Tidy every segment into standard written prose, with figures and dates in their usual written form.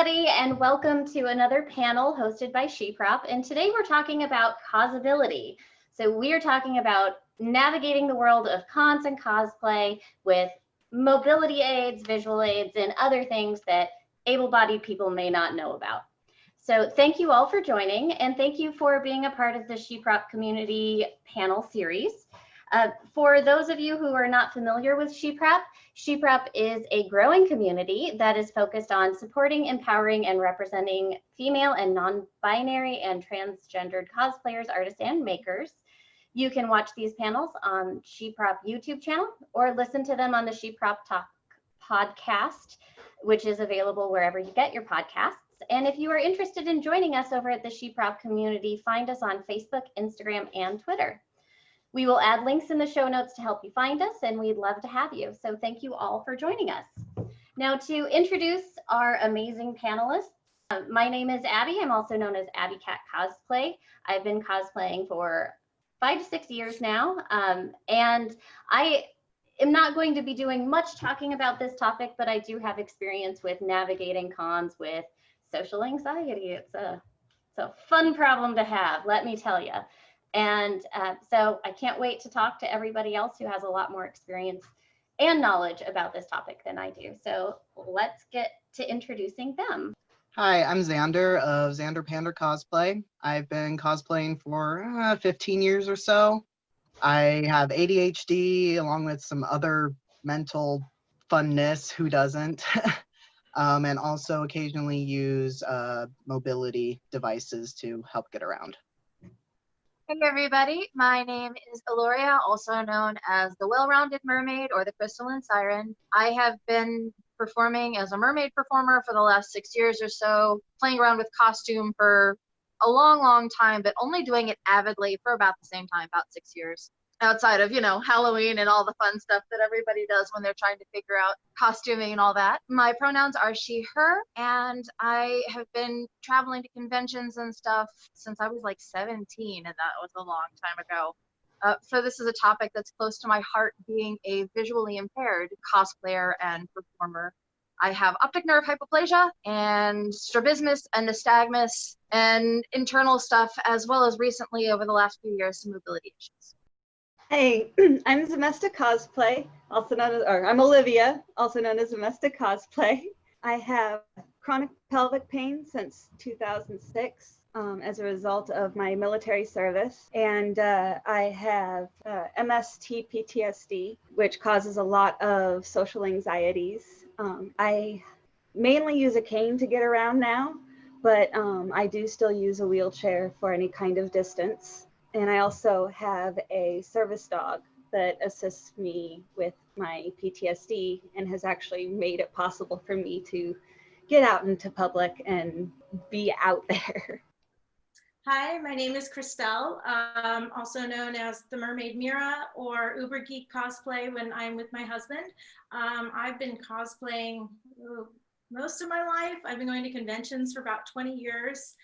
everybody, and welcome to another panel hosted by SheProp. And today we're talking about Cos-Ability. So we are talking about navigating the world of cons and cosplay with mobility aids, visual aids, and other things that able-bodied people may not know about. So thank you all for joining, and thank you for being a part of the SheProp community panel series. For those of you who are not familiar with SheProp, SheProp is a growing community that is focused on supporting, empowering, and representing female and non-binary and transgendered cosplayers, artists, and makers. You can watch these panels on SheProp YouTube channel or listen to them on the SheProp Talk podcast, which is available wherever you get your podcasts. And if you are interested in joining us over at the SheProp community, find us on Facebook, Instagram, and Twitter. We will add links in the show notes to help you find us, and we'd love to have you. So thank you all for joining us. Now, to introduce our amazing panelists, my name is Abby. I'm also known as Abbycat Cosplay. I've been cosplaying for 5 to 6 years now, and I am not going to be doing much talking about this topic, but I do have experience with navigating cons with social anxiety. It's a fun problem to have, let me tell you. And so I can't wait to talk to everybody else who has a lot more experience and knowledge about this topic than I do. So let's get to introducing them. Hi, I'm Xander of Xander Cosplay. I've been cosplaying for 15 years or so. I have ADHD along with some other mental funness, who doesn't? And also occasionally use mobility devices to help get around. Hey everybody, my name is Ylluria, also known as the Well-Rounded Mermaid or the Crystalline Siren. I have been performing as a mermaid performer for the last 6 years or so, playing around with costume for a long time, but only doing it avidly for about the same time, about 6 years. Outside of, Halloween and all the fun stuff that everybody does when they're trying to figure out costuming and all that. My pronouns are she, her, and I have been traveling to conventions and stuff since I was like 17, and that was a long time ago. So this is a topic that's close to my heart, being a visually impaired cosplayer and performer. I have optic nerve hypoplasia and strabismus and nystagmus and internal stuff, as well as recently over the last few years, some mobility issues. Hey, I'm Domestic Cosplay, also known as, or I'm Olivia, also known as Domestic Cosplay. I have chronic pelvic pain since 2006 as a result of my military service. And I have MST PTSD, which causes a lot of social anxieties. I mainly use a cane to get around now, but I do still use a wheelchair for any kind of distance. And I also have a service dog that assists me with my PTSD and has actually made it possible for me to get out into public and be out there. Hi, my name is Cristelle, also known as the Mermaid Mira or Uber Geek Cosplay when I'm with my husband. I've been cosplaying most of my life. I've been going to conventions for about 20 years.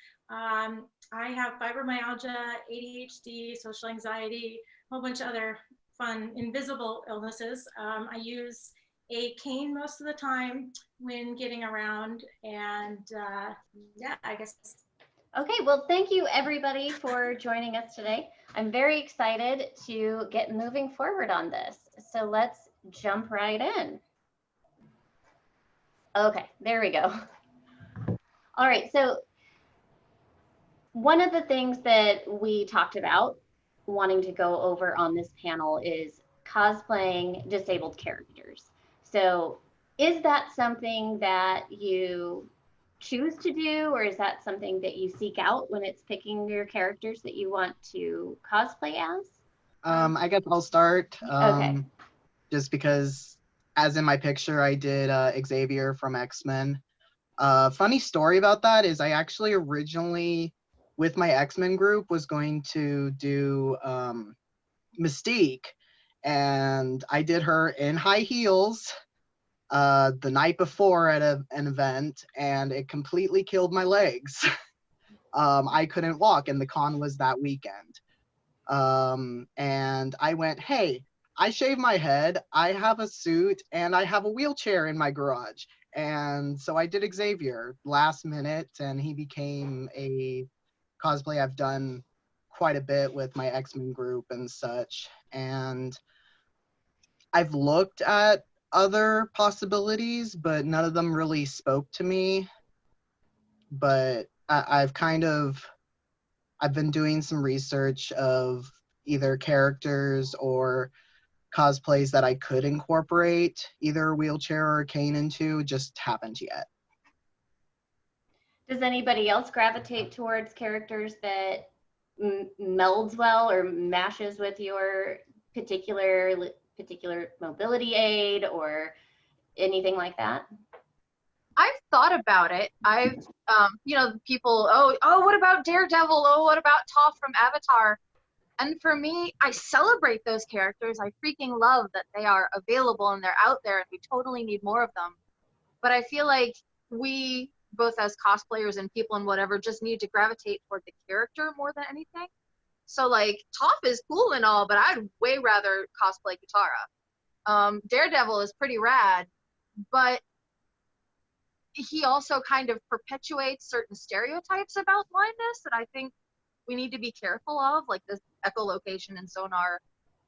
I have fibromyalgia, ADHD, social anxiety, a whole bunch of other fun invisible illnesses. I use a cane most of the time when getting around, and yeah, I guess. Okay, well, thank you everybody for joining us today. I'm very excited to get moving forward on this. So let's jump right in. Okay, there we go. All right, so one of the things that we talked about wanting to go over on this panel is cosplaying disabled characters. So is that something that you choose to do, or is that something that you seek out when it's picking your characters that you want to cosplay as? I guess I'll start. Okay. Just because, as in my picture, I did Xavier from X-Men. Funny story about that is I actually originally, with my X-Men group, was going to do Mystique, and I did her in high heels the night before at an event, and it completely killed my legs. I couldn't walk, and the con was that weekend. And I went, hey, I shave my head, I have a suit, and I have a wheelchair in my garage. And so I did Xavier last minute, and he became a cosplay I've done quite a bit with my X-Men group and such. And I've looked at other possibilities, but none of them really spoke to me. But I've been doing some research of either characters or cosplays that I could incorporate either a wheelchair or a cane into, just haven't yet. Does anybody else gravitate towards characters that melds well or mashes with your particular mobility aid or anything like that? I've thought about it. I've, you know, people, oh, what about Daredevil? Oh, what about Toph from Avatar? And for me, I celebrate those characters. I freaking love that they are available and they're out there, and we totally need more of them. But I feel like we, both as cosplayers and people and whatever, just need to gravitate toward the character more than anything. So like, Toph is cool and all, but I'd way rather cosplay Katara. Daredevil is pretty rad, but he also kind of perpetuates certain stereotypes about blindness that I think we need to be careful of, like this echolocation and sonar.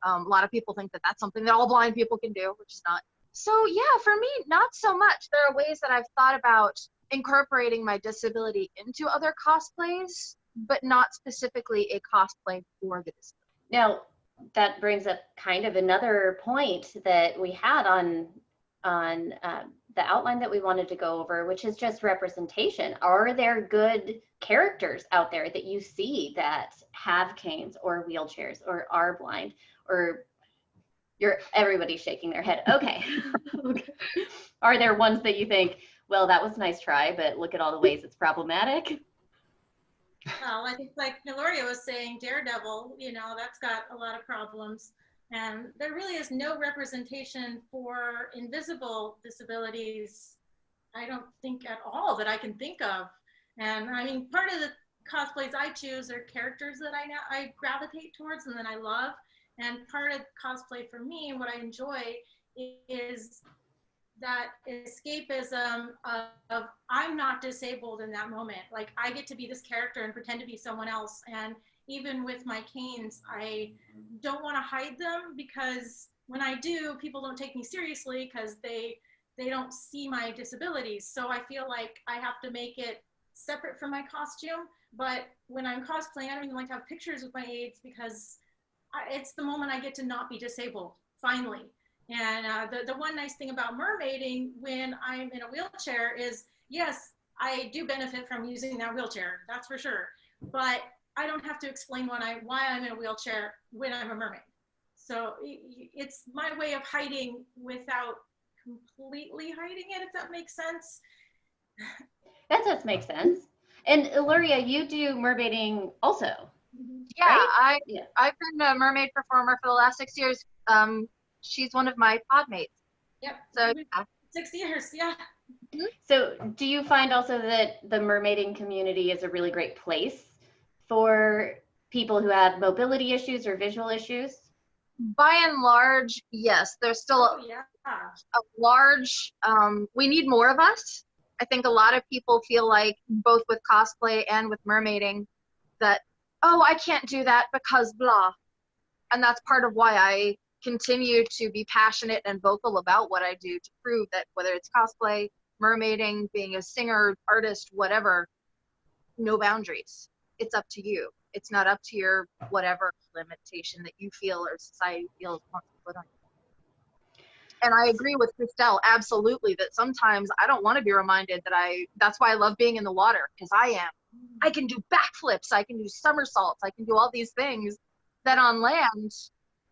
A lot of people think that that's something that all blind people can do, which is not. So yeah, for me, not so much. There are ways that I've thought about incorporating my disability into other cosplays, but not specifically a cosplay for the disability. Now, that brings up kind of another point that we had on the outline that we wanted to go over, which is just representation. Are there good characters out there that you see that have canes or wheelchairs or are blind, or everybody's shaking their head? Okay. Okay. Are there ones that you think, well, that was a nice try, but look at all the ways it's problematic? Well, I think like Ylluria was saying, Daredevil, you know, that's got a lot of problems. And there really is no representation for invisible disabilities, I don't think at all, that I can think of. And I mean, part of the cosplays I choose are characters that I gravitate towards and that I love. And part of cosplay for me, what I enjoy is that escapism of I'm not disabled in that moment. Like, I get to be this character and pretend to be someone else. And even with my canes, I don't want to hide them, because when I do, people don't take me seriously because they don't see my disabilities. So I feel like I have to make it separate from my costume. But when I'm cosplaying, I don't even like to have pictures with my aids, because it's the moment I get to not be disabled, finally. And the one nice thing about mermaiding when I'm in a wheelchair is, yes, I do benefit from using that wheelchair, that's for sure. But I don't have to explain why I'm in a wheelchair when I'm a mermaid. So it's my way of hiding without completely hiding it, if that makes sense. That does make sense. And Ylluria, you do mermaiding also. Yeah, right? I've been a mermaid performer for the last 6 years. She's one of my pod mates. Yep. So yeah. 6 years, yeah. So do you find also that the mermaiding community is a really great place for people who have mobility issues or visual issues? By and large, yes. There's still a large, we need more of us. I think a lot of people feel like, both with cosplay and with mermaiding, that, oh, I can't do that because blah. And that's part of why I continue to be passionate and vocal about what I do, to prove that whether it's cosplay, mermaiding, being a singer, artist, whatever, no boundaries. It's up to you. It's not up to your whatever limitation that you feel or society feels wants to put on you. And I agree with Cristelle, absolutely, that sometimes I don't want to be reminded that that's why I love being in the water, because I can do backflips, I can do somersaults, I can do all these things that on land,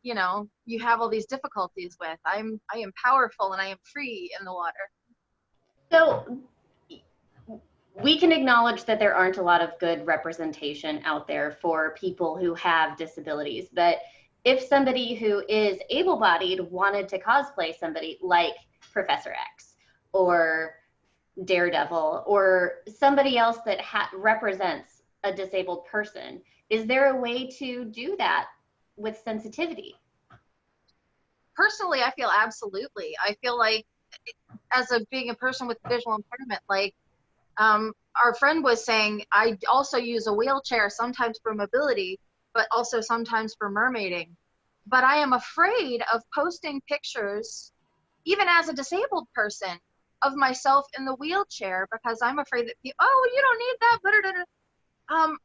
you know, you have all these difficulties with. I am powerful and I am free in the water. So we can acknowledge that there aren't a lot of good representation out there for people who have disabilities, but if somebody who is able-bodied wanted to cosplay somebody like Professor X or Daredevil or somebody else that represents a disabled person, is there a way to do that with sensitivity? Personally, I feel absolutely. I feel like as being a person with visual impairment, like our friend was saying, I also use a wheelchair sometimes for mobility, but also sometimes for mermaiding. But I am afraid of posting pictures, even as a disabled person, of myself in the wheelchair because I'm afraid that people, oh, you don't need that.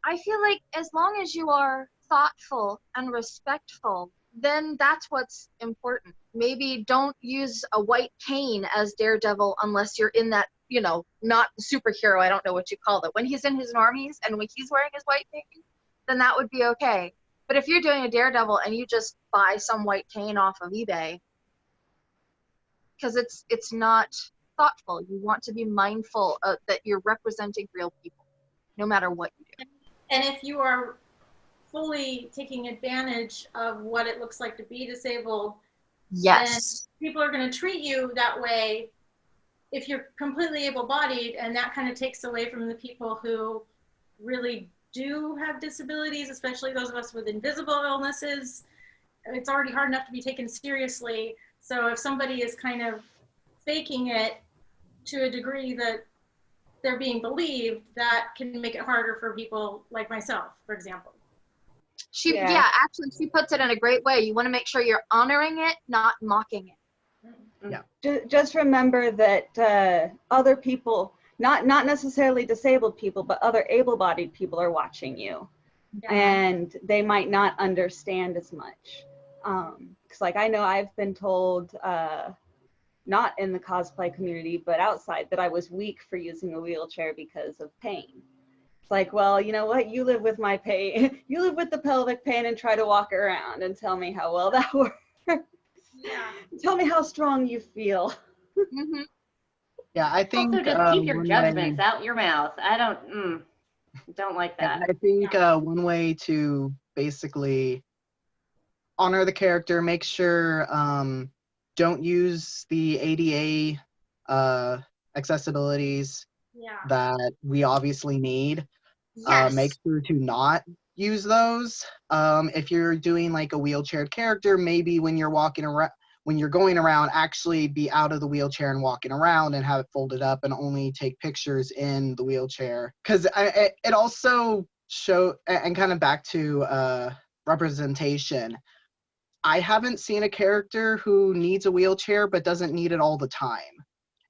I feel like as long as you are thoughtful and respectful, then that's what's important. Maybe don't use a white cane as Daredevil unless you're in that, you know, not superhero, I don't know what you call it. When he's in his normies and when he's wearing his white cane, then that would be okay. But if you're doing a Daredevil and you just buy some white cane off of eBay, because it's not thoughtful. You want to be mindful that you're representing real people, no matter what you do. And if you are fully taking advantage of what it looks like to be disabled, yes, then people are going to treat you that way if you're completely able-bodied, and that kind of takes away from the people who really do have disabilities, especially those of us with invisible illnesses. It's already hard enough to be taken seriously. So if somebody is kind of faking it to a degree that they're being believed, that can make it harder for people like myself, for example. Yeah, actually, she puts it in a great way. You want to make sure you're honoring it, not mocking it. Yeah. Just remember that other people, not necessarily disabled people, but other able-bodied people are watching you, and they might not understand as much. Because like I know I've been told, not in the cosplay community, but outside, that I was weak for using a wheelchair because of pain. It's like, well, you know what? You live with my pain. You live with the pelvic pain and try to walk around and tell me how well that works. Yeah. Tell me how strong you feel. Mm-hmm. Yeah, I think Also, just keep your one judgments way, out your mouth. I don't like yeah, that. I think one way to basically honor the character, make sure don't use the ADA accessibilities that we obviously need. Yes. Make sure to not use those. If you're doing like a wheelchaired character, maybe when you're walking around, when you're going around, actually be out of the wheelchair and walking around and have it folded up and only take pictures in the wheelchair. Because it also show, and kind of back to representation, I haven't seen a character who needs a wheelchair but doesn't need it all the time.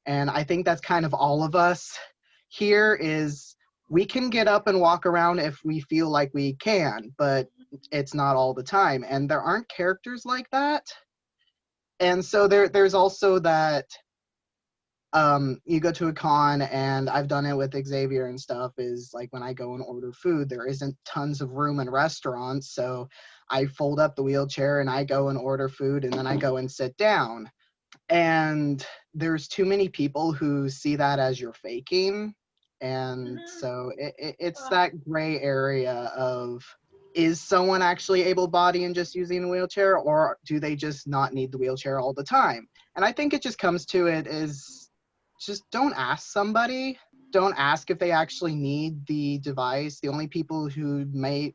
And I think that's kind of all of us here. Is we can get up and walk around if we feel like we can, but it's not all the time. And there aren't characters like that. And so there's also that you go to a con, and I've done it with Xavier and stuff, is like when I go and order food, there isn't tons of room in restaurants. So I fold up the wheelchair and I go and order food, and then I go and sit down. And there's too many people who see that as you're faking. And so it's that gray area of, is someone actually able-bodied and just using a wheelchair, or do they just not need the wheelchair all the time? And I think it just comes to it is, just don't ask somebody. Don't ask if they actually need the device. The only people who may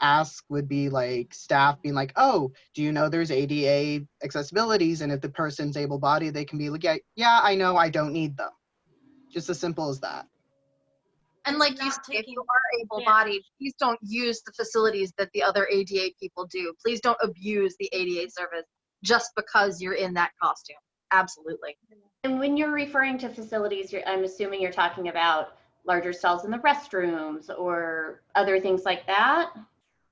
ask would be like staff being like, oh, do you know there's ADA accessibilities? And if the person's able-bodied, they can be like, yeah, I know, I don't need them. Just as simple as that. And like you said, if you are able-bodied, please don't use the facilities that the other ADA people do. Please don't abuse the ADA service just because you're in that costume. Absolutely. And when you're referring to facilities, I'm assuming you're talking about larger stalls in the restrooms or other things like that?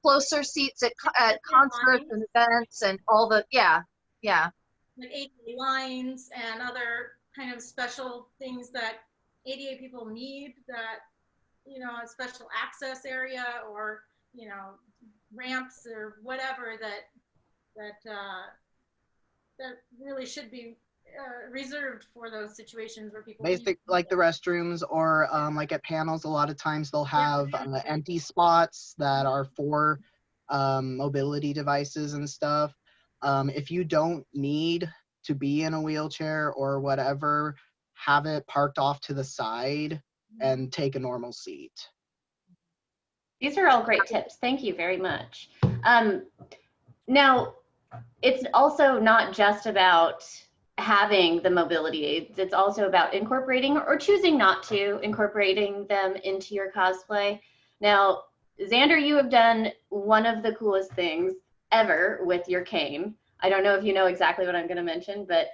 Closer seats at concerts and events and all the, yeah. Like ADA lines and other kind of special things that ADA people need, that, you know, a special access area, or, you know, ramps or whatever that really should be reserved for those situations where people Basic, like the restrooms, or like at panels, a lot of times they'll have empty spots that are for mobility devices and stuff. If you don't need to be in a wheelchair or whatever, have it parked off to the side and take a normal seat. These are all great tips. Thank you very much. Now, it's also not just about having the mobility aids. It's also about incorporating or choosing not to incorporating them into your cosplay. Now, Xander, you have done one of the coolest things ever with your cane. I don't know if you know exactly what I'm going to mention, but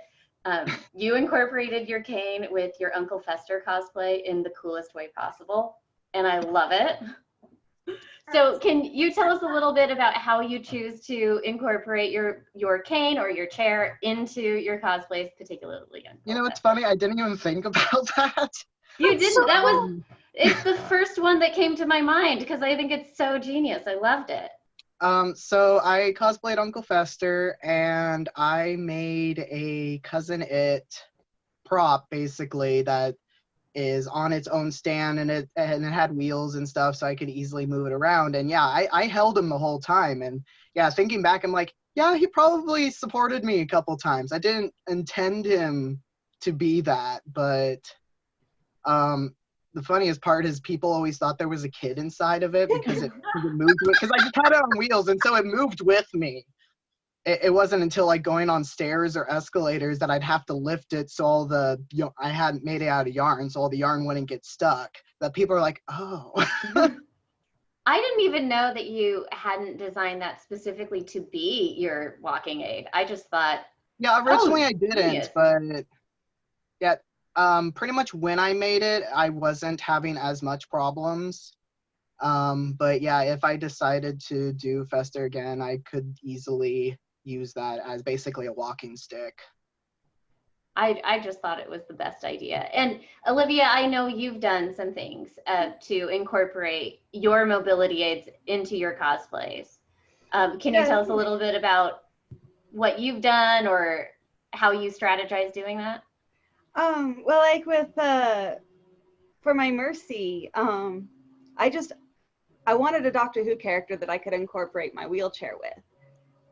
you incorporated your cane with your Uncle Fester cosplay in the coolest way possible, and I love it. So can you tell us a little bit about how you choose to incorporate your cane or your chair into your cosplays, particularly? You know, it's funny, I didn't even think about that. You didn't? That was, it's the first one that came to my mind because I think it's so genius. I loved it. So I cosplayed Uncle Fester, and I made a Cousin It prop, basically, that is on its own stand, and it had wheels and stuff, so I could easily move it around. And yeah, I held him the whole time. And yeah, thinking back, I'm like, yeah, he probably supported me a couple times. I didn't intend him to be that, but the funniest part is people always thought there was a kid inside of it because it moved with, because I just had it on wheels, and so it moved with me. It wasn't until like going on stairs or escalators that I'd have to lift it, so all the, I hadn't made it out of yarn, so all the yarn wouldn't get stuck, that people are like, oh. I didn't even know that you hadn't designed that specifically to be your walking aid. I just thought, yeah, originally I genius. didn't, but yeah, pretty much when I made it, I wasn't having as much problems. But yeah, if I decided to do Fester again, I could easily use that as basically a walking stick. I just thought it was the best idea. And Olivia, I know you've done some things to incorporate your mobility aids into your cosplays. Can you tell us a little bit about what you've done or how you strategize doing that? Well, like with for my Mercy, I wanted a Doctor Who character that I could incorporate my wheelchair with.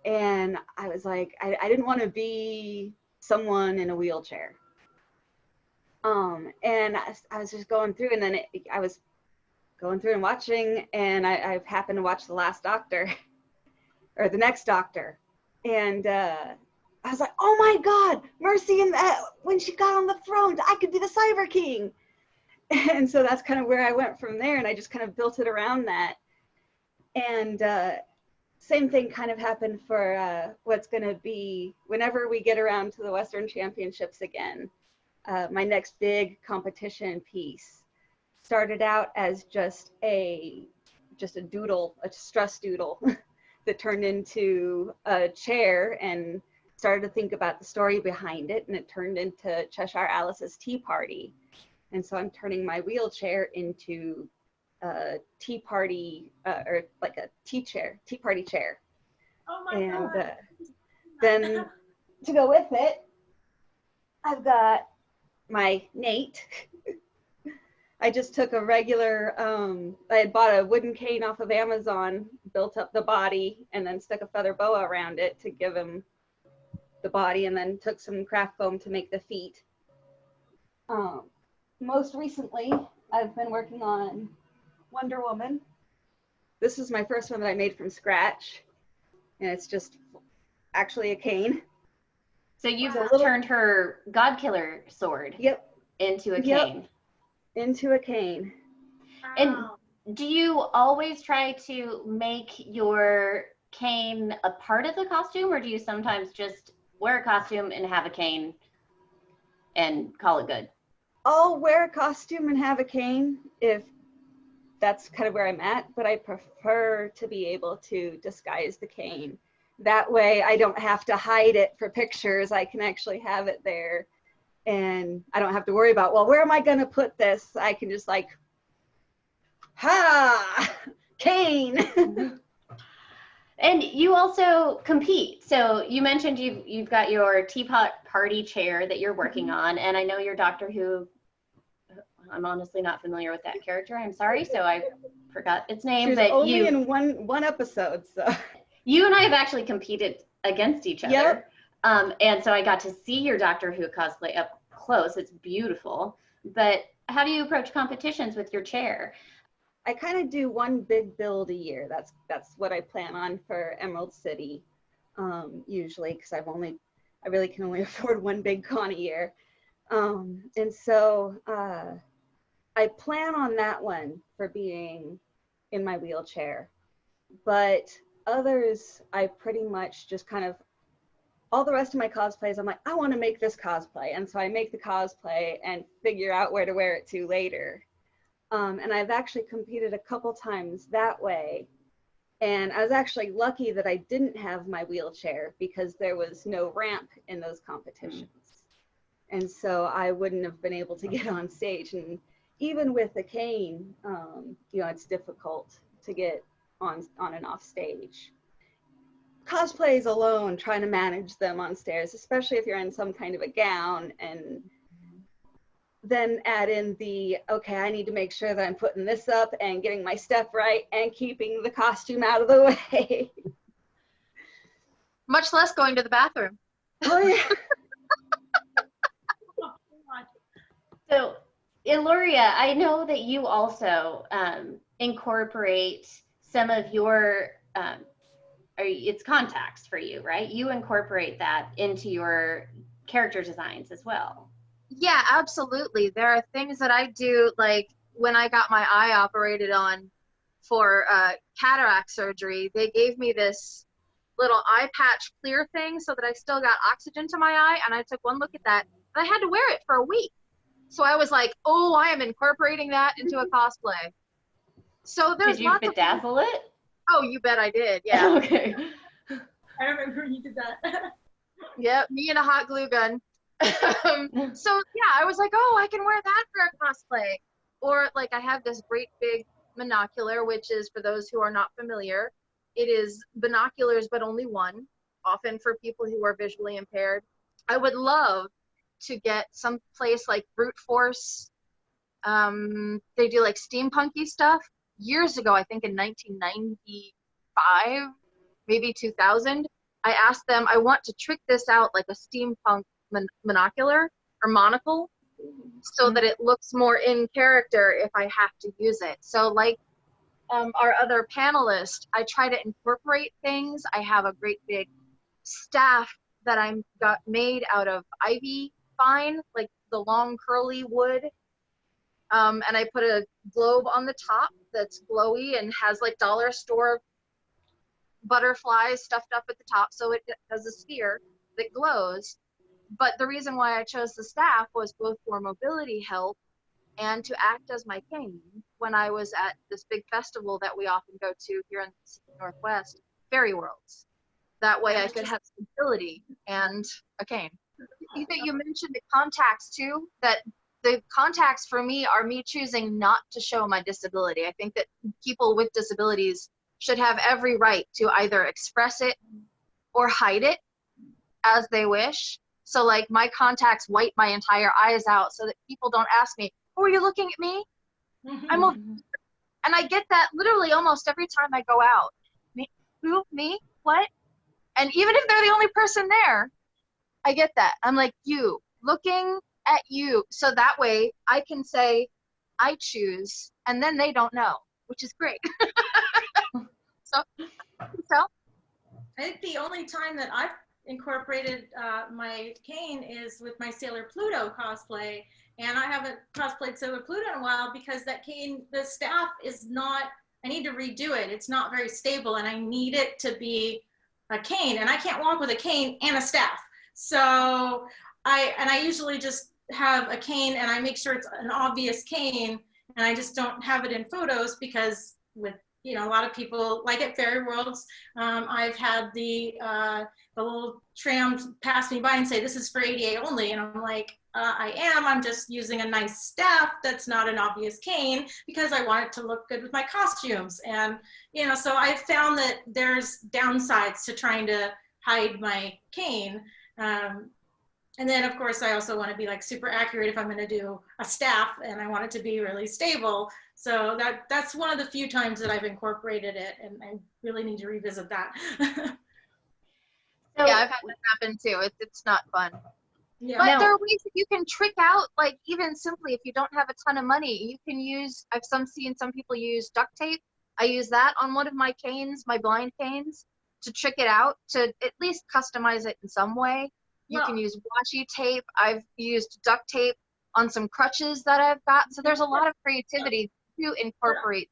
And I was like, I didn't want to be someone in a wheelchair. And I was just going through, and then I was going through and watching, and I happened to watch The Last Doctor, or The Next Doctor. And I was like, oh my God, Mercy, and when she got on the throne, I could be the Cyber King. And so that's kind of where I went from there, and I just kind of built it around that. And same thing kind of happened for what's going to be, whenever we get around to the Western Championships again, my next big competition piece started out as just a doodle, a stress doodle that turned into a chair, and started to think about the story behind it, and it turned into Cheshire Alice's Tea Party. And so I'm turning my wheelchair into a tea party, or like a tea party chair. Oh my God. Then to go with it, I've got my Nate. I just took a regular, I had bought a wooden cane off of Amazon, built up the body, and then stuck a feather boa around it to give him the body, and then took some craft foam to make the feet. Most recently, I've been working on Wonder Woman. This is my first one that I made from scratch, and it's just actually a cane. So you've turned her Godkiller sword into a cane. Into a cane. And do you always try to make your cane a part of the costume, or do you sometimes just wear a costume and have a cane and call it good? I'll wear a costume and have a cane if that's kind of where I'm at, but I prefer to be able to disguise the cane. That way I don't have to hide it for pictures. I can actually have it there, and I don't have to worry about, well, where am I going to put this? I can just like, ha, cane. And you also compete. So you mentioned you've got your teapot party chair that you're working on, and I know your Doctor Who, I'm honestly not familiar with that character. I'm sorry, so I forgot its name. She's but only in one episode, so. You and I have actually competed against each other. Yep. And so I got to see your Doctor Who cosplay up close. It's beautiful. But how do you approach competitions with your chair? I kind of do one big build a year. That's what I plan on for Emerald City, usually, because I've I really can only afford one big con a year. And so I plan on that one for being in my wheelchair. But others, I pretty much just kind of, all the rest of my cosplays, I'm like, I want to make this cosplay. And so I make the cosplay and figure out where to wear it to later. And I've actually competed a couple times that way. And I was actually lucky that I didn't have my wheelchair because there was no ramp in those competitions. And so I wouldn't have been able to get on stage. And even with a cane, you know, it's difficult to get on and off stage. Cosplays alone, trying to manage them on stairs, especially if you're in some kind of a gown, and then add in the, okay, I need to make sure that I'm putting this up and getting my step right and keeping the costume out of the way. Much less going to the bathroom. Oh, yeah. So, Ylluria, I know that you also incorporate some of your, it's contacts for you, right? You incorporate that into your character designs as well. Yeah, absolutely. There are things that I do, like when I got my eye operated on for cataract surgery, they gave me this little eye patch clear thing so that I still got oxygen to my eye, and I took one look at that, and I had to wear it for a week. So I was like, oh, I am incorporating that into a cosplay. So there's Did you bedazzle it? Oh, you bet I did, yeah. Okay. I remember you did that. Yep, me and a hot glue gun. So yeah, I was like, oh, I can wear that for a cosplay. Or like I have this great big monocular, which is, for those who are not familiar, it is binoculars but only one, often for people who are visually impaired. I would love to get some place like Brute Force. They do like steampunky stuff. Years ago, I think in 1995, maybe 2000, I asked them, I want to trick this out like a steampunk monocular or monocle so that it looks more in character if I have to use it. So like our other panelist, I try to incorporate things. I have a great big staff that I got made out of ivy vine, like the long curly wood. And I put a globe on the top that's glowy and has like dollar store butterflies stuffed up at the top, so it has a sphere that glows. But the reason why I chose the staff was both for mobility help and to act as my cane when I was at this big festival that we often go to here in the Northwest, Fairy Worlds. That way I could have stability and a cane. I think that you mentioned the contacts too, that the contacts for me are me choosing not to show my disability. I think that people with disabilities should have every right to either express it or hide it as they wish. So like my contacts wipe my entire eyes out so that people don't ask me, oh, are you looking at me? I'm okay. And I get that literally almost every time I go out. Me? Who? Me? What? And even if they're the only person there, I get that. I'm like, you, looking at you. So that way I can say, I choose, and then they don't know, which is great. So I think the only time that I've incorporated my cane is with my Sailor Pluto cosplay, and I haven't cosplayed Sailor Pluto in a while because that cane, the staff is not, I need to redo it. It's not very stable, and I need it to be a cane, and I can't walk with a cane and a staff. So I usually just have a cane, and I make sure it's an obvious cane, and I just don't have it in photos because with, you know, a lot of people, like at Fairy Worlds, I've had the little trams pass me by and say, this is for ADA only. And I'm like, I'm just using a nice staff that's not an obvious cane because I want it to look good with my costumes. And, you know, so I've found that there's downsides to trying to hide my cane. And then, of course, I also want to be like super accurate if I'm going to do a staff, and I want it to be really stable. So that's one of the few times that I've incorporated it, and I really need to revisit that. So, yeah, I've had that happen too. It's not fun. Yeah. But there are ways that you can trick out, like even simply if you don't have a ton of money, you can use, I've seen some people use duct tape. I use that on one of my canes, my blind canes, to trick it out, to at least customize it in some way. You Well, can use washi tape. I've used duct tape on some crutches that I've got. So there's a lot of creativity to incorporate.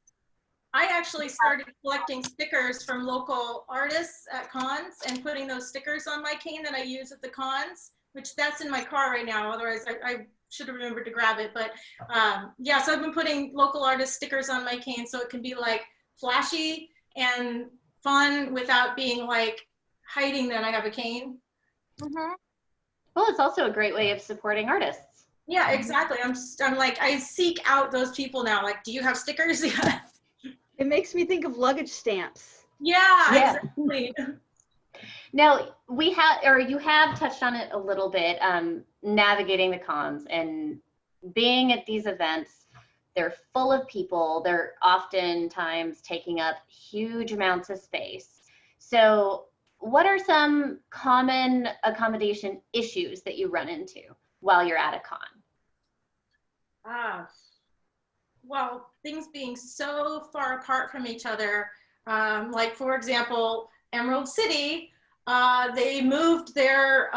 I actually started collecting stickers from local artists at cons and putting those stickers on my cane that I use at the cons, which that's in my car right now. Otherwise, I should have remembered to grab it. But yeah, so I've been putting local artist stickers on my cane so it can be like flashy and fun without being like hiding that I have a cane. Mm-hmm. Well, it's also a great way of supporting artists. Yeah, exactly. I'm like, I seek out those people now. Like, do you have stickers? Yeah. It makes me think of luggage stamps. Yeah, Yeah. exactly. Now, you have touched on it a little bit, navigating the cons and being at these events. They're full of people. They're oftentimes taking up huge amounts of space. So what are some common accommodation issues that you run into while you're at a con? Well, things being so far apart from each other, like for example, Emerald City, they moved their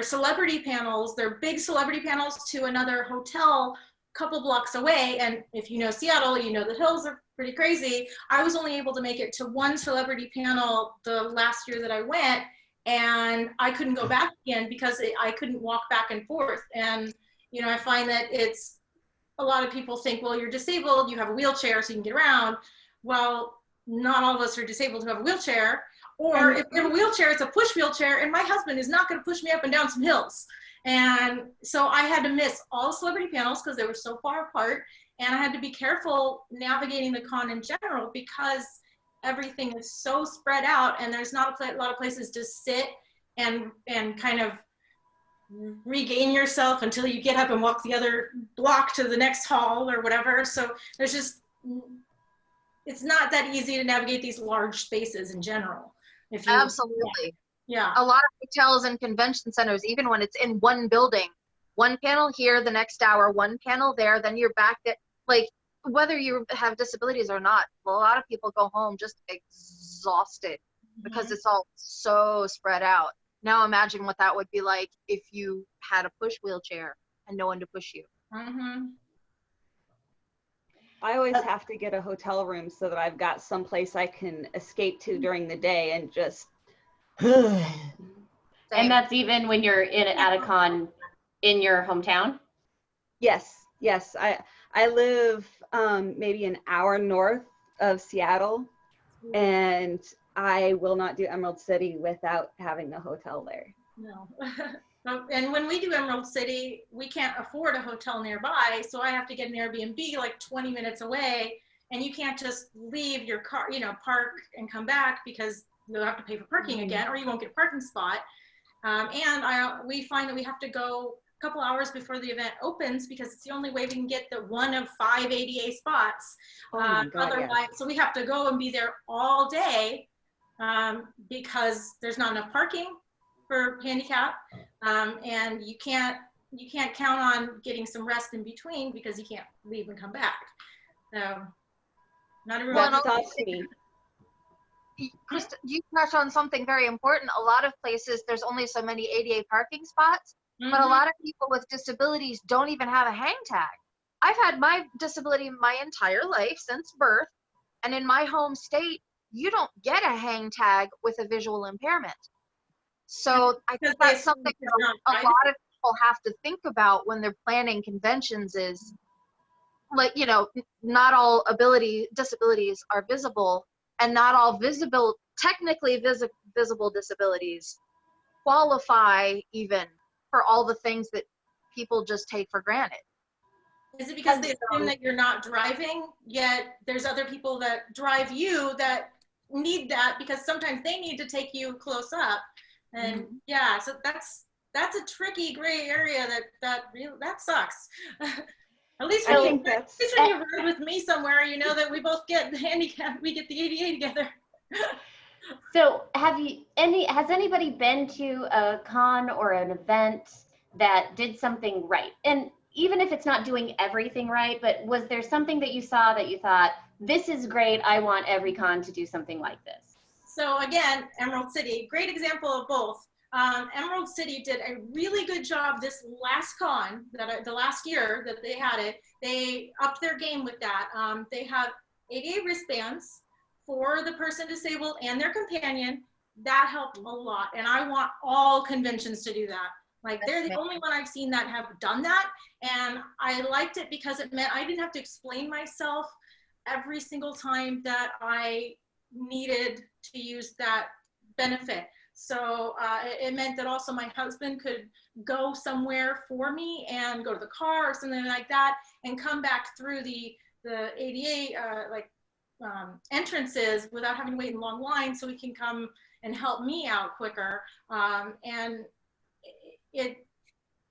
celebrity panels, their big celebrity panels, to another hotel a couple blocks away. And if you know Seattle, you know the hills are pretty crazy. I was only able to make it to one celebrity panel the last year that I went, and I couldn't go back again because I couldn't walk back and forth. And you know, I find that a lot of people think, well, you're disabled, you have a wheelchair so you can get around. Well, not all of us are disabled who have a wheelchair. Or if you have a wheelchair, it's a push wheelchair, and my husband is not going to push me up and down some hills. And so I had to miss all the celebrity panels because they were so far apart. And I had to be careful navigating the con in general because everything is so spread out and there's not a lot of places to sit and kind of regain yourself until you get up and walk the other block to the next hall or whatever. So there's just, it's not that easy to navigate these large spaces in general. Absolutely. Yeah. A lot of hotels and convention centers, even when it's in one building, one panel here, the next hour, one panel there, then you're back at, like, whether you have disabilities or not, a lot of people go home just exhausted because it's all so spread out. Now imagine what that would be like if you had a push wheelchair and no one to push you. I always have to get a hotel room so that I've got some place I can escape to during the day and just. And that's even when you're at a con in your hometown? Yes. I live maybe an hour north of Seattle, and I will not do Emerald City without having a hotel there. No. And when we do Emerald City, we can't afford a hotel nearby, so I have to get an Airbnb like 20 minutes away, and you can't just leave your car, you know, park and come back because you'll have to pay for parking again, or you won't get a parking spot. And we find that we have to go a couple hours before the event opens because it's the only way we can get the one of 5 ADA spots. Otherwise, so we have to go and be there all day because there's not enough parking for handicap, and you can't count on getting some rest in between because you can't leave and come back. So not everyone. Krista, you touched on something very important. A lot of places there's only so many ADA parking spots, but a lot of people with disabilities don't even have a hang tag. I've had my disability my entire life since birth, and in my home state, you don't get a hang tag with a visual impairment. So I think that's something that a lot of people have to think about when they're planning conventions is, like, you know, not all disabilities are visible, and not all technically visible disabilities qualify even for all the things that people just take for granted. Is it because they assume that you're not driving, yet there's other people that drive you that need that because sometimes they need to take you close up? And yeah, so that's a tricky gray area that sucks. At least when you ride with me somewhere, you know that we both get the handicap, we get the ADA together. So has anybody been to a con or an event that did something right? And even if it's not doing everything right, but was there something that you saw that you thought, this is great, I want every con to do something like this? So again, Emerald City, great example of both. Emerald City did a really good job this last con, the last year that they had it. They upped their game with that. They have ADA wristbands for the person disabled and their companion. That helped a lot. And I want all conventions to do that. Like, they're the only one I've seen that have done that. And I liked it because it meant I didn't have to explain myself every single time that I needed to use that benefit. So it meant that also my husband could go somewhere for me and go to the car or something like that and come back through the ADA entrances without having to wait in long lines, so he can come and help me out quicker. And it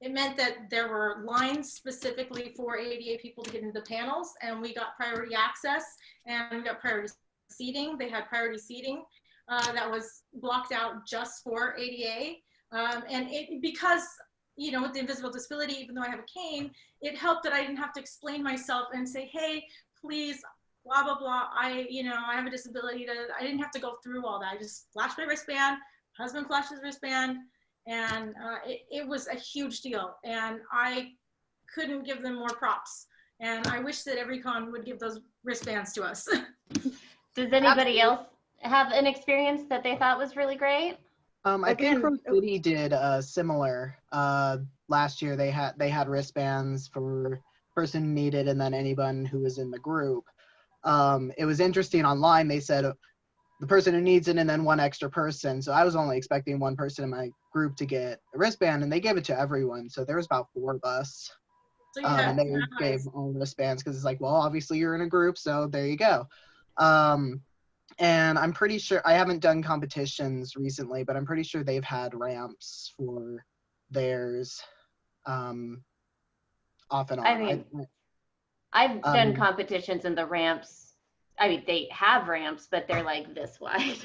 meant that there were lines specifically for ADA people to get into the panels, and we got priority access and we got priority seating. They had priority seating that was blocked out just for ADA. And because, you know, with the invisible disability, even though I have a cane, it helped that I didn't have to explain myself and say, hey, please, blah, blah, blah. I have a disability. I didn't have to go through all that. I just flashed my wristband, husband flashed his wristband, and it was a huge deal. And I couldn't give them more props. And I wish that every con would give those wristbands to us. Does anybody else have an experience that they thought was really great? I think Rose City did similar. Last year they had wristbands for person who needed, and then anyone who was in the group. It was interesting online. They said the person who needs it and then one extra person. So I was only expecting one person in my group to get a wristband, and they gave it to everyone. So there was about 4 of us. So yeah, and they gave all wristbands because it's like, well, obviously you're in a group, so there you go. And I'm pretty sure, I haven't done competitions recently, but I'm pretty sure they've had ramps for theirs off and on. I mean, I've done competitions and the ramps, I mean, they have ramps, but they're like this wide.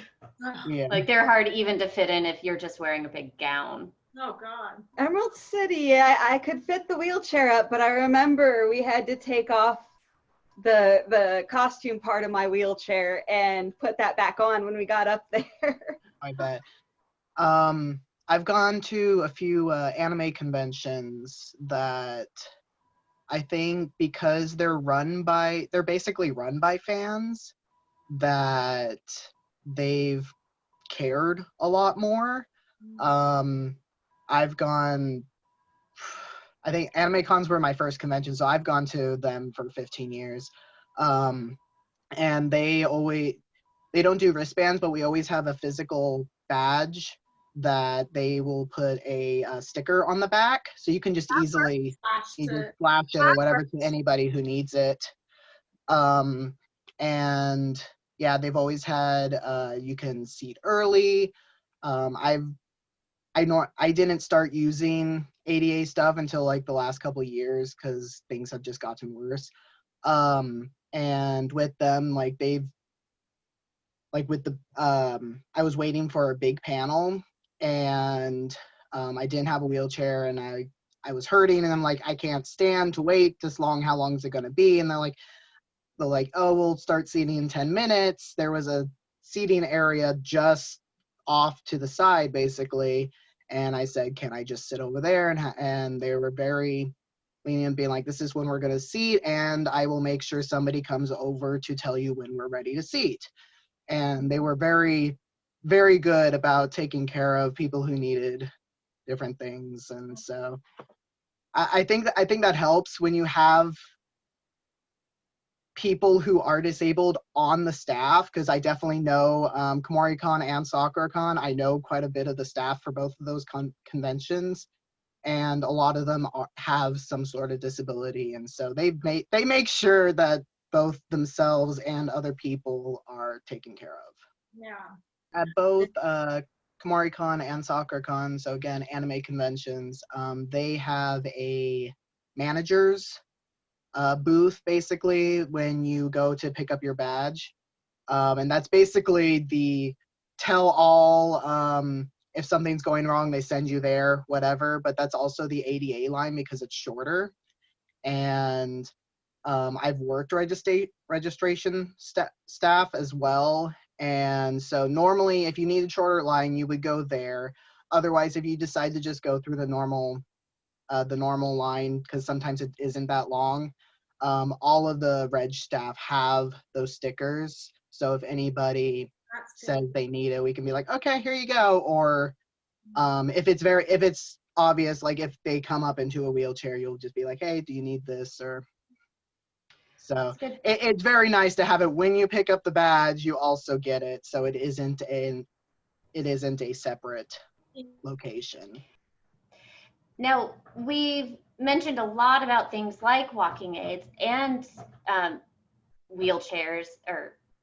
Yeah. Like, they're hard even to fit in if you're just wearing a big gown. Oh God. Emerald City, I could fit the wheelchair up, but I remember we had to take off the costume part of my wheelchair and put that back on when we got up there. I bet. I've gone to a few anime conventions that I think because they're basically run by fans, that they've cared a lot more. I've gone, I think anime cons were my first convention, so I've gone to them for 15 years. And they don't do wristbands, but we always have a physical badge that they will put a sticker on the back, so you can just easily flash it or whatever to anybody who needs it. And yeah, they've always had you can seat early. I didn't start using ADA stuff until like the last couple of years because things have just gotten worse. And with them, like I was waiting for a big panel, and I didn't have a wheelchair, and I was hurting, and I'm like, I can't stand to wait this long. How long is it going to be? And they're like, oh, we'll start seating in 10 minutes. There was a seating area just off to the side, basically. And I said, can I just sit over there? And they were very lenient, being like, this is when we're going to seat, and I will make sure somebody comes over to tell you when we're ready to seat. And they were very, very good about taking care of people who needed different things. And so I think that helps when you have people who are disabled on the staff, because I definitely know KomoriCon and SoccerCon, I know quite a bit of the staff for both of those conventions, and a lot of them have some sort of disability, and so they make sure that both themselves and other people are taken care of. Yeah. At both KomoriCon and SoccerCon, so again, anime conventions, they have a manager's booth basically when you go to pick up your badge, and that's basically the tell all. If something's going wrong, they send you there, whatever. But that's also the ADA line because it's shorter. And I've worked registration staff as well, and so normally if you need a shorter line, you would go there. otherwise, if you decide to just go through the normal line, because sometimes it isn't that long, all of the reg staff have those stickers. So if anybody says they need it, we can be like, okay, here you go. Or if it's obvious, like if they come up into a wheelchair, you'll just be like, hey, do you need this? Or so it's very nice to have it when you pick up the badge, you also get it. So it isn't a separate location. Now, we've mentioned a lot about things like walking aids and wheelchairs,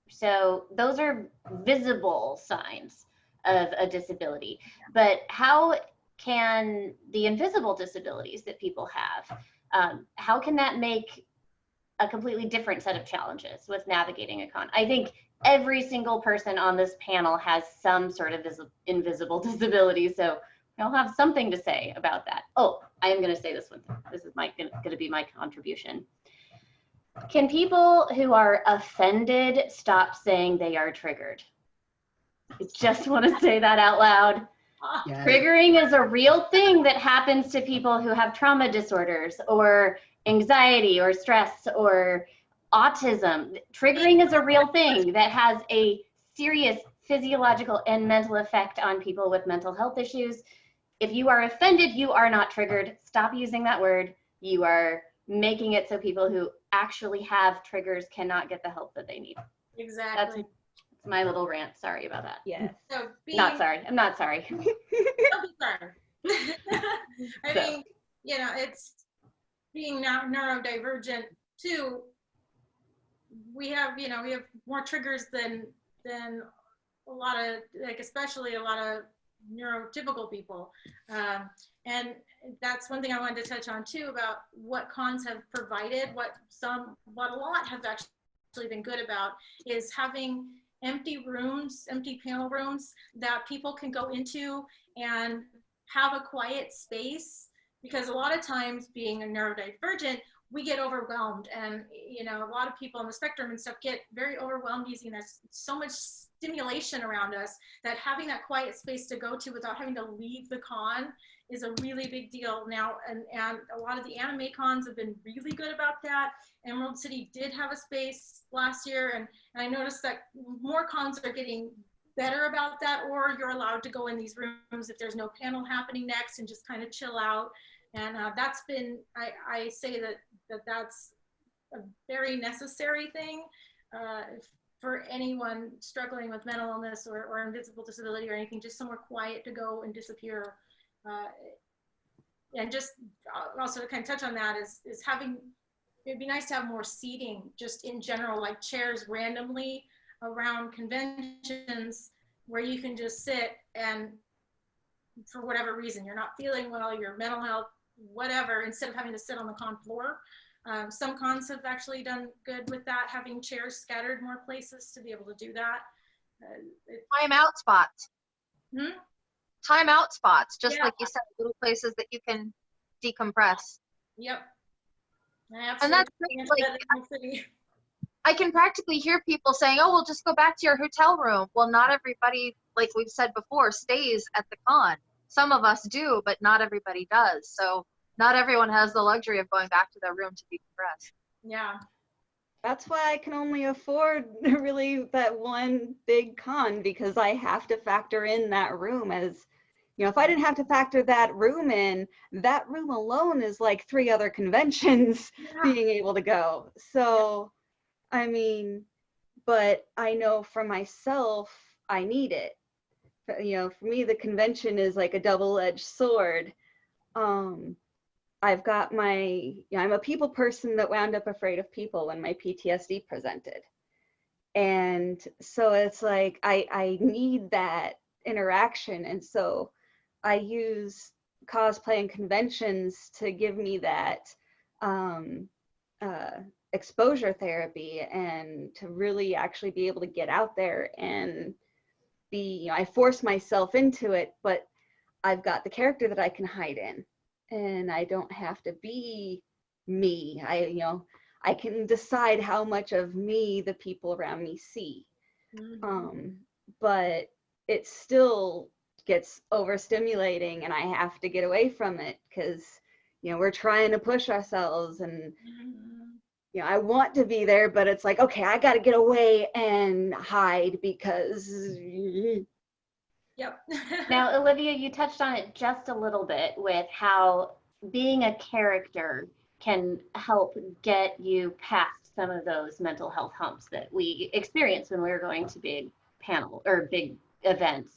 so those are visible signs of a disability. But how can the invisible disabilities that people have, how can that make a completely different set of challenges with navigating a con? I think every single person on this panel has some sort of invisible disability, so I'll have something to say about that. Oh, I am going to say this one thing. This is going to be my contribution. Can people who are offended stop saying they are triggered? I just want to say that out loud. Yeah. Triggering is a real thing that happens to people who have trauma disorders or anxiety or stress or autism. Triggering is a real thing that has a serious physiological and mental effect on people with mental health issues. If you are offended, you are not triggered. Stop using that word. You are making it so people who actually have triggers cannot get the help that they need. Exactly. That's my little rant. Sorry about that. Yes. So Not sorry. I'm not sorry. Don't be sorry. I mean, you know, it's being neurodivergent too. We have more triggers than a lot of, like, especially a lot of neurotypical people, and that's one thing I wanted to touch on too, about what cons have provided. What a lot have actually been good about is having empty panel rooms that people can go into and have a quiet space, because a lot of times, being a neurodivergent, we get overwhelmed, and a lot of people on the spectrum and stuff get very overwhelmed using this so much stimulation around us, that having that quiet space to go to without having to leave the con is a really big deal now. And a lot of the anime cons have been really good about that. Emerald City did have a space last year, and I noticed that more cons are getting better about that, or you're allowed to go in these rooms if there's no panel happening next and just kind of chill out. And that's been, I say that's a very necessary thing for anyone struggling with mental illness or invisible disability or anything, just somewhere quiet to go and disappear. And just also to kind of touch on that is having, it'd be nice to have more seating just in general, like chairs randomly around conventions where you can just sit, and for whatever reason, you're not feeling well, your mental health, whatever, instead of having to sit on the con floor. Some cons have actually done good with that, having chairs scattered more places to be able to do that. Timeout spots. Timeout spots, just Yeah. like you said, little places that you can decompress. Yep. And that's great. Like, I can practically hear people saying, oh, well, just go back to your hotel room. Well, not everybody, like we've said before, stays at the con. Some of us do, but not everybody does. So not everyone has the luxury of going back to their room to decompress. Yeah. That's why I can only afford really that one big con, because I have to factor in that room as, if I didn't have to factor that room in, that room alone is like 3 other conventions being able to go. So, I mean, but I know for myself, I need it. For me, the convention is like a double-edged sword. I've got I'm a people person that wound up afraid of people when my PTSD presented. And so it's like, I need that interaction. And so I use cosplay and conventions to give me that exposure therapy, and to really actually be able to get out there and be, I force myself into it, but I've got the character that I can hide in, and I don't have to be me. I can decide how much of me the people around me see. But it still gets overstimulating and I have to get away from it because, you know, we're trying to push ourselves and, you know, I want to be there, but it's like, okay, I got to get away and hide because. Yep. Now, Olivia, you touched on it just a little bit with how being a character can help get you past some of those mental health humps that we experience when we're going to big panel or big events.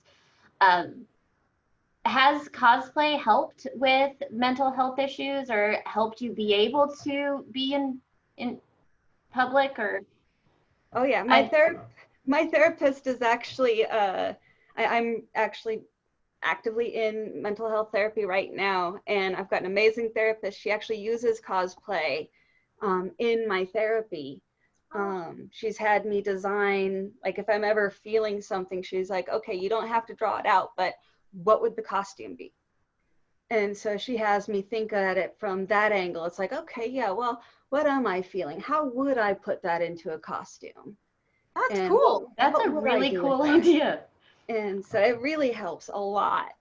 Has cosplay helped with mental health issues or helped you be able to be in public or? Oh yeah, my therapist is actually, I'm actually actively in mental health therapy right now, and I've got an amazing therapist. She actually uses cosplay in my therapy. She's had me design, like if I'm ever feeling something, she's like, okay, you don't have to draw it out, but what would the costume be? And so she has me think at it from that angle. It's like, okay, yeah, well, what am I feeling? How would I put that into a costume? That's And cool. That's what a would I really do cool with that? idea. And so it really helps a lot.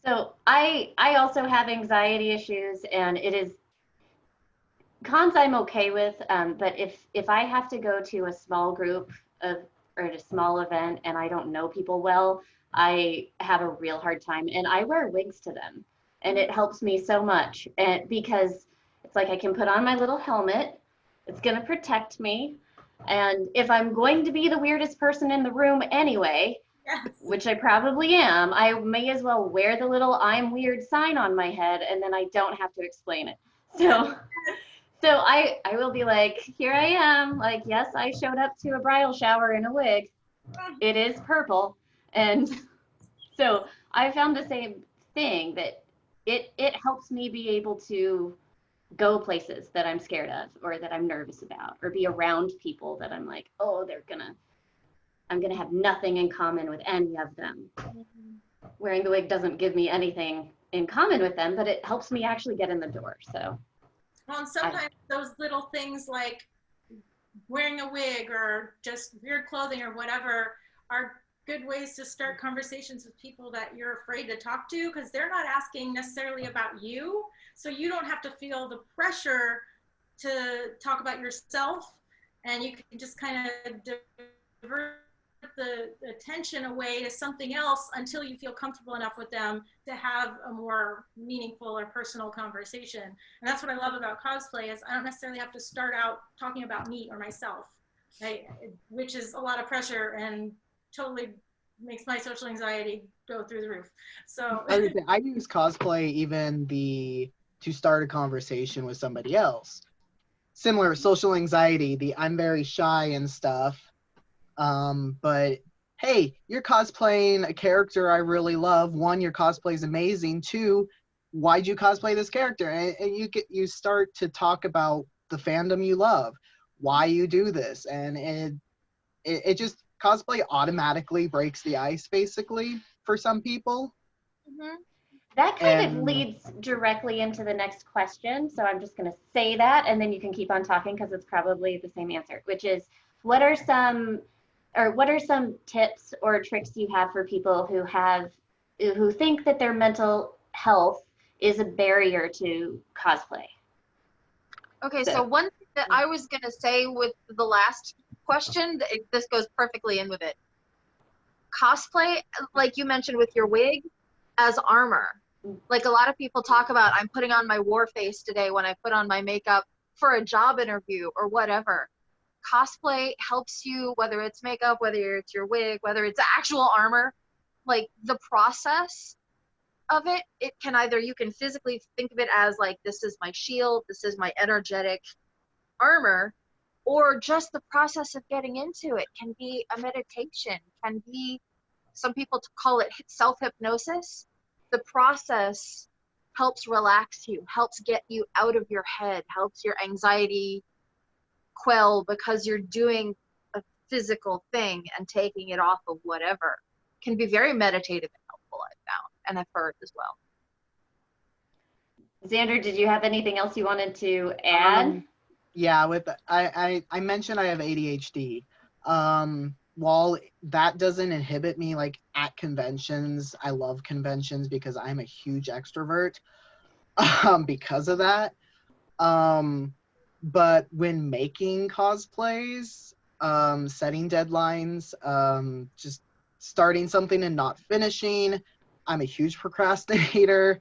So I also have anxiety issues, and it is cons I'm okay with, but if I have to go to a small group of or a small event and I don't know people well, I have a real hard time, and I wear wigs to them, and it helps me so much, and because it's like I can put on my little helmet, it's gonna protect me, and if I'm going to be the weirdest person in the room anyway, Yes. which I probably am, I may as well wear the little I'm weird sign on my head, and then I don't have to explain it. So I will be like, here I am, like, yes, I showed up to a bridal shower in a wig. It is purple. And so I found the same thing, that it helps me be able to go places that I'm scared of or that I'm nervous about, or be around people that I'm like, oh, I'm gonna have nothing in common with any of them. Wearing the wig doesn't give me anything in common with them, but it helps me actually get in the door. So. Well, and sometimes those little things like wearing a wig or just weird clothing or whatever are good ways to start conversations with people that you're afraid to talk to, because they're not asking necessarily about you. So you don't have to feel the pressure to talk about yourself, and you can just kind of divert the attention away to something else until you feel comfortable enough with them to have a more meaningful or personal conversation. And that's what I love about cosplay, is I don't necessarily have to start out talking about me or myself, right? Which is a lot of pressure and totally makes my social anxiety go through the roof. So I use cosplay even to start a conversation with somebody else. Similar social anxiety, I'm very shy and stuff. But hey, you're cosplaying a character I really love. One, your cosplay is amazing. Two, why'd you cosplay this character? And you start to talk about the fandom you love, why you do this, and it just, cosplay automatically breaks the ice basically for some people. Mm-hmm. That kind of leads directly into the next question. So I'm just going to say that, and then you can keep on talking because it's probably the same answer, which is, what are some tips or tricks you have for people who think that their mental health is a barrier to cosplay? Okay, so one thing that I was going to say with the last question, this goes perfectly in with it. Cosplay, like you mentioned with your wig, as armor. Like a lot of people talk about, I'm putting on my war face today when I put on my makeup for a job interview or whatever. Cosplay helps you, whether it's makeup, whether it's your wig, whether it's actual armor, like the process of it, it can either, you can physically think of it as like, this is my shield, this is my energetic armor, or just the process of getting into it can be a meditation, can be, some people call it self-hypnosis. The process helps relax you, helps get you out of your head, helps your anxiety quell because you're doing a physical thing and taking it off of whatever. Can be very meditative and helpful, I've found, and I've heard as well. Xander, did you have anything else you wanted to add? Yeah, I mentioned I have ADHD. While that doesn't inhibit me like at conventions. I love conventions because I'm a huge extrovert because of that. But when making cosplays, setting deadlines, just starting something and not finishing, I'm a huge procrastinator.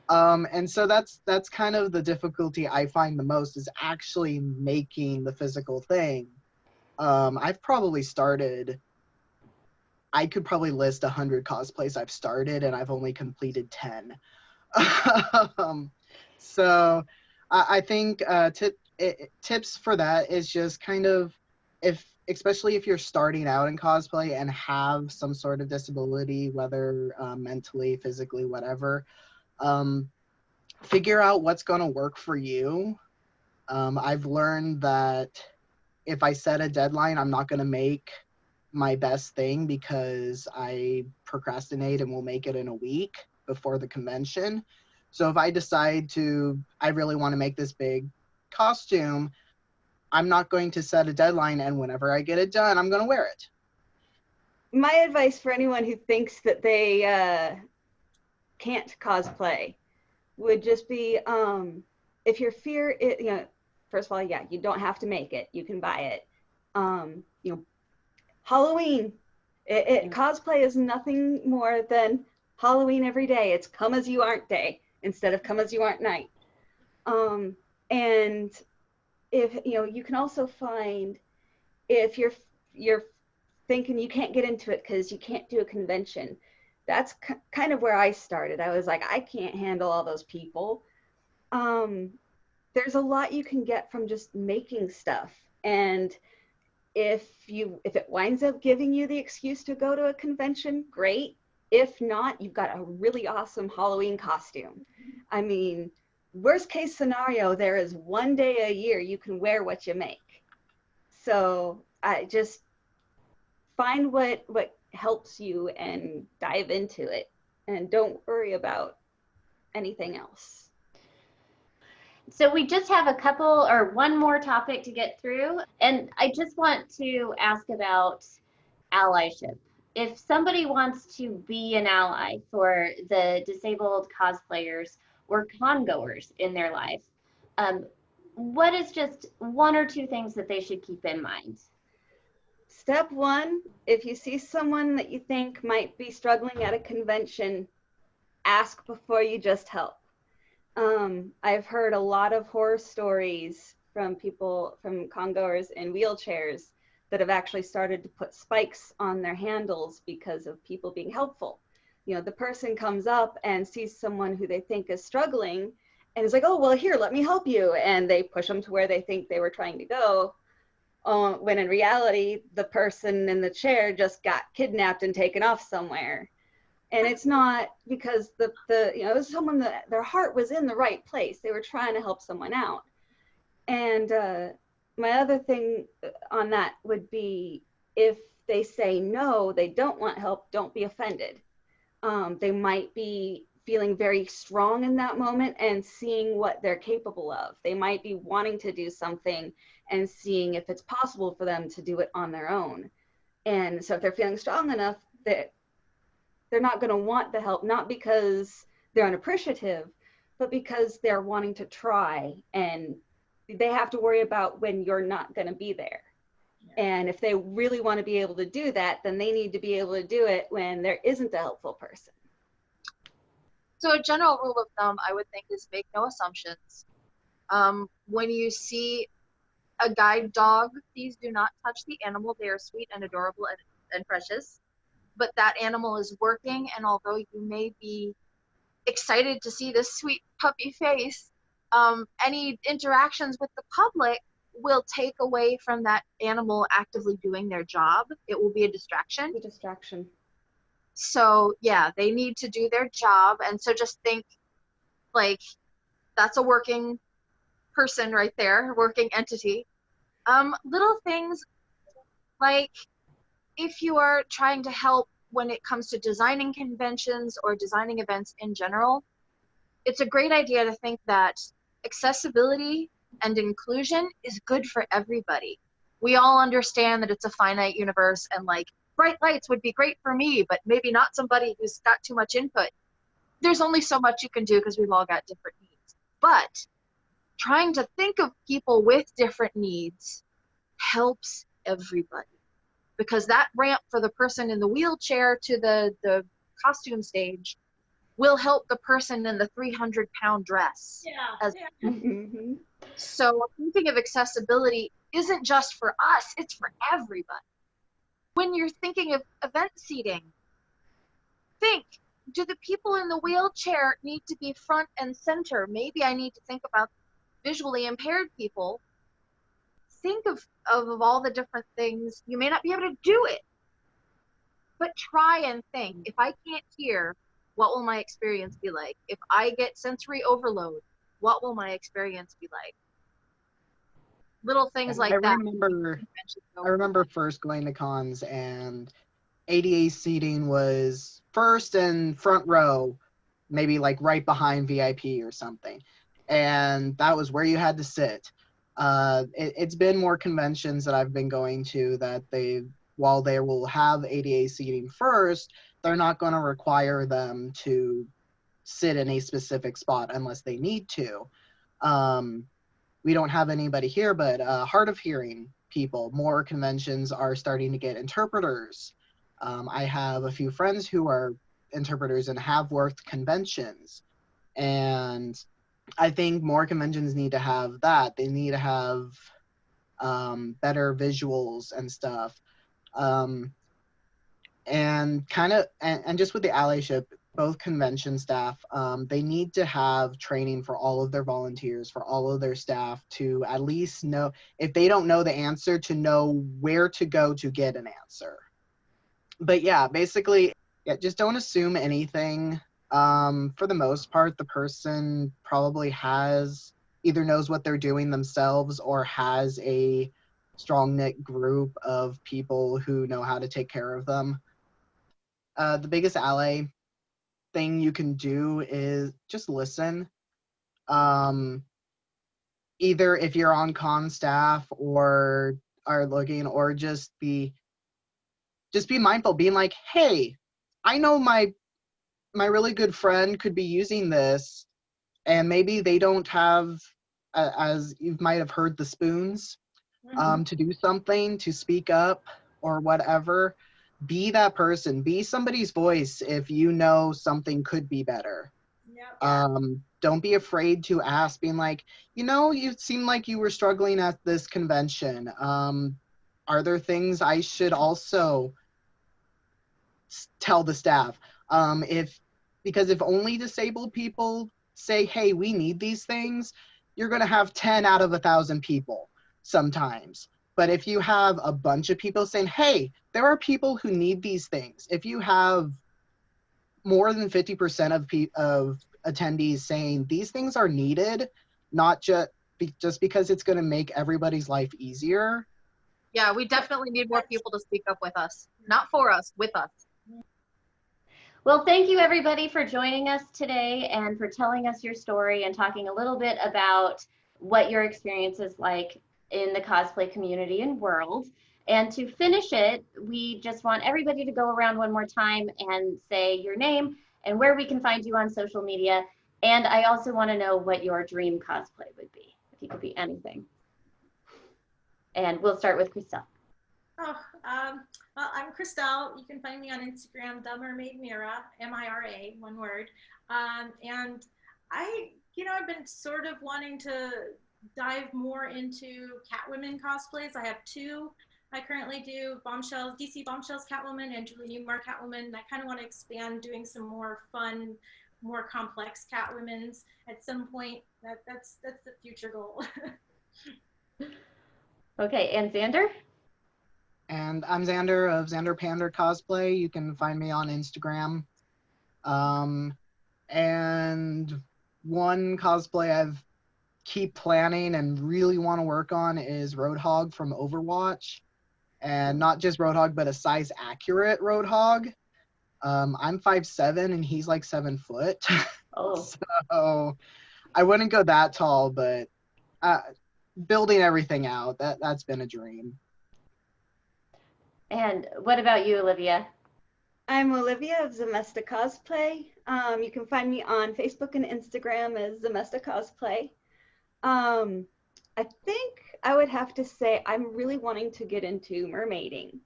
And so that's kind of the difficulty I find the most, is actually making the physical thing. I've probably started, I could probably list 100 cosplays I've started, and I've only completed 10. So I think tips for that is just kind of, especially if you're starting out in cosplay and have some sort of disability, whether mentally, physically, whatever, figure out what's going to work for you. I've learned that if I set a deadline, I'm not going to make my best thing because I procrastinate and will make it in a week before the convention. So if I decide I really want to make this big costume, I'm not going to set a deadline, and whenever I get it done, I'm going to wear it. My advice for anyone who thinks that they can't cosplay would just be, if your fear is, first of all, yeah, you don't have to make it. You can buy it. Halloween, cosplay is nothing more than Halloween every day. It's come as you aren't day instead of come as you aren't night. And if, you can also find, if you're thinking you can't get into it because you can't do a convention, that's kind of where I started. I was like, I can't handle all those people. There's a lot you can get from just making stuff. And if it winds up giving you the excuse to go to a convention, great. If not, you've got a really awesome Halloween costume. I mean, worst case scenario, there is one day a year you can wear what you make. So I just find what helps you and dive into it, and don't worry about anything else. So we just have one more topic to get through, and I just want to ask about allyship. If somebody wants to be an ally for the disabled cosplayers or con-goers in their life, what is just one or two things that they should keep in mind? Step one, if you see someone that you think might be struggling at a convention, ask before you just help. I've heard a lot of horror stories from people, from con-goers in wheelchairs, that have actually started to put spikes on their handles because of people being helpful. The person comes up and sees someone who they think is struggling and is like, oh, well, here, let me help you. And they push them to where they think they were trying to go. When in reality, the person in the chair just got kidnapped and taken off somewhere. And it's not because it was someone that their heart was in the right place. They were trying to help someone out. And my other thing on that would be, if they say no, they don't want help, don't be offended. They might be feeling very strong in that moment and seeing what they're capable of. They might be wanting to do something and seeing if it's possible for them to do it on their own. And so if they're feeling strong enough, that they're not going to want the help, not because they're unappreciative, but because they're wanting to try, and they have to worry about when you're not going to be there. Yeah. And if they really want to be able to do that, then they need to be able to do it when there isn't a helpful person. So a general rule of thumb, I would think, is make no assumptions. When you see a guide dog, please do not touch the animal. They are sweet and adorable and precious. But that animal is working, and although you may be excited to see this sweet puppy face, any interactions with the public will take away from that animal actively doing their job. It will be a distraction. A distraction. So yeah, they need to do their job, and so just think like that's a working person right there, a working entity. Little things like, if you are trying to help when it comes to designing conventions or designing events in general, it's a great idea to think that accessibility and inclusion is good for everybody. We all understand that it's a finite universe, and like bright lights would be great for me, but maybe not somebody who's got too much input. There's only so much you can do because we've all got different needs. But trying to think of people with different needs helps everybody, because that ramp for the person in the wheelchair to the costume stage will help the person in the 300-pound dress. Yeah. Mhm. So thinking of accessibility isn't just for us, it's for everybody. When you're thinking of event seating, think, do the people in the wheelchair need to be front and center? Maybe I need to think about visually impaired people. Think of all the different things. You may not be able to do it, but try and think. If I can't hear, what will my experience be like? If I get sensory overload, what will my experience be like? Little things like that. I remember first going to cons and ADA seating was first and front row, maybe like right behind VIP or something. And that was where you had to sit. It's been more conventions that I've been going to that while they will have ADA seating first, they're not going to require them to sit in a specific spot unless they need to. We don't have anybody here, but hard of hearing people, more conventions are starting to get interpreters. I have a few friends who are interpreters and have worked conventions. And I think more conventions need to have that. They need to have better visuals and stuff. And just with the allyship, both convention staff, they need to have training for all of their volunteers, for all of their staff to at least know, if they don't know the answer, to know where to go to get an answer. But yeah, basically, just don't assume anything. For the most part, the person probably either knows what they're doing themselves or has a strong knit group of people who know how to take care of them. The biggest ally thing you can do is just listen. Either if you're on con staff or are looking, or just be mindful, being like, hey, I know my really good friend could be using this, and maybe they don't have, as you might have heard, the spoons to do something, to speak up or whatever. Be that person. Be somebody's voice if you know something could be better. Yeah. Don't be afraid to ask, being like, you seem like you were struggling at this convention. Are there things I should also tell the staff? Because if only disabled people say, hey, we need these things, you're going to have 10 out of 1,000 people sometimes. But if you have a bunch of people saying, hey, there are people who need these things, if you have more than 50% of attendees saying these things are needed, not just because it's going to make everybody's life easier. Yeah, we definitely need more people to speak up with us. Not for us, with us. Well, thank you everybody for joining us today and for telling us your story and talking a little bit about what your experience is like in the cosplay community and world. And to finish it, we just want everybody to go around one more time and say your name and where we can find you on social media. And I also want to know what your dream cosplay would be, if you could be anything. And we'll start with Cristelle. Well, I'm Cristelle. You can find me on Instagram, The Mermaid Mira, M-I-R-A, one word. And I've been sort of wanting to dive more into Catwoman cosplays. I have two. I currently do DC Bombshells Catwoman and Julie Newmar Catwoman. And I kind of want to expand doing some more fun, more complex Catwomans at some point. That's the future goal. Okay, and Xander? And I'm Xander of Xander Pander Cosplay. You can find me on Instagram. And one cosplay I've keep planning and really want to work on is Roadhog from Overwatch. And not just Roadhog, but a size accurate Roadhog. I'm 5'7" and he's like 7 foot. Oh. So I wouldn't go that tall, but building everything out, that's been a dream. And what about you, Olivia? I'm Olivia of Zemesta Cosplay. You can find me on Facebook and Instagram as Zemesta Cosplay. I think I would have to say I'm really wanting to get into mermaiding,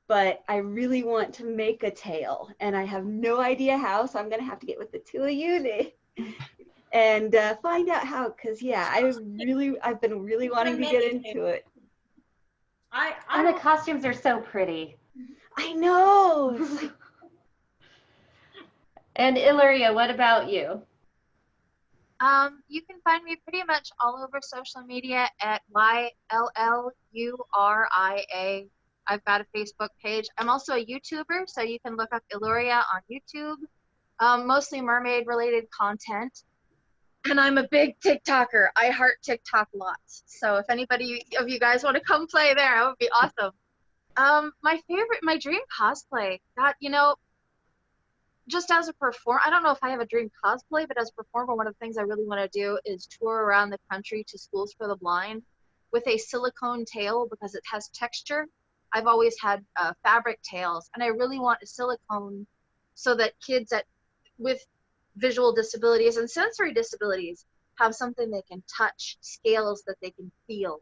but I really want to make a tail, and I have no idea how, so I'm gonna have to get with the two of you and find out how, because yeah, I've been really wanting to get into it. And the costumes are so pretty. I know. It's like, And Ylluria, what about you? You can find me pretty much all over social media at YLLURIA. I've got a Facebook page. I'm also a YouTuber, so you can look up Ylluria on YouTube. Mostly mermaid related content. And I'm a big TikToker. I heart TikTok lots. So if anybody of you guys want to come play there, that would be awesome. My dream cosplay. God, you know, just as a performer, I don't know if I have a dream cosplay, but as a performer, one of the things I really want to do is tour around the country to schools for the blind with a silicone tail because it has texture. I've always had fabric tails, and I really want a silicone so that kids with visual disabilities and sensory disabilities have something they can touch, scales that they can feel,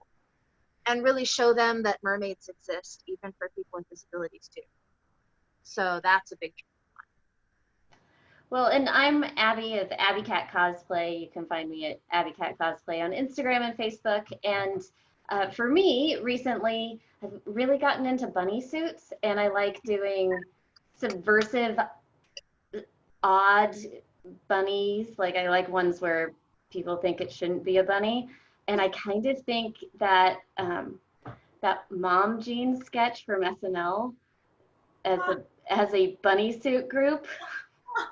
and really show them that mermaids exist, even for people with disabilities too. So that's a big dream. Well, and I'm Abby of Abbycat Cosplay. You can find me at Abbycat Cosplay on Instagram and Facebook. And for me, recently, I've really gotten into bunny suits, and I like doing subversive, odd bunnies. Like, I like ones where people think it shouldn't be a bunny. And I kind of think that that Mom Jean sketch from SNL as a bunny suit group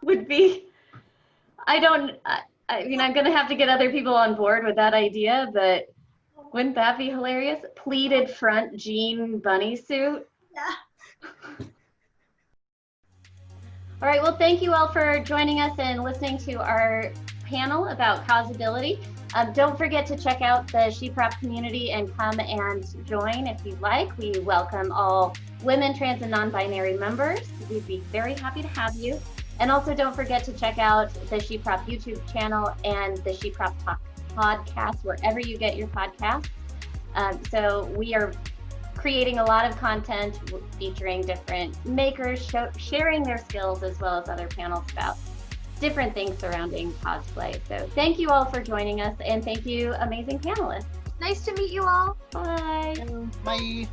would be, I mean, I'm gonna have to get other people on board with that idea, but wouldn't that be hilarious? Pleated front jean bunny suit. Yeah. All right, well, thank you all for joining us and listening to our panel about Cos-Ability. Don't forget to check out the SheProp community and come and join if you'd like. We welcome all women, trans, and non-binary members. We'd be very happy to have you. And also don't forget to check out the SheProp YouTube channel and the SheProp podcast, wherever you get your podcasts. So we are creating a lot of content featuring different makers, sharing their skills, as well as other panels about different things surrounding cosplay. So thank you all for joining us, and thank you, amazing panelists. Nice to meet you all. Bye. Bye.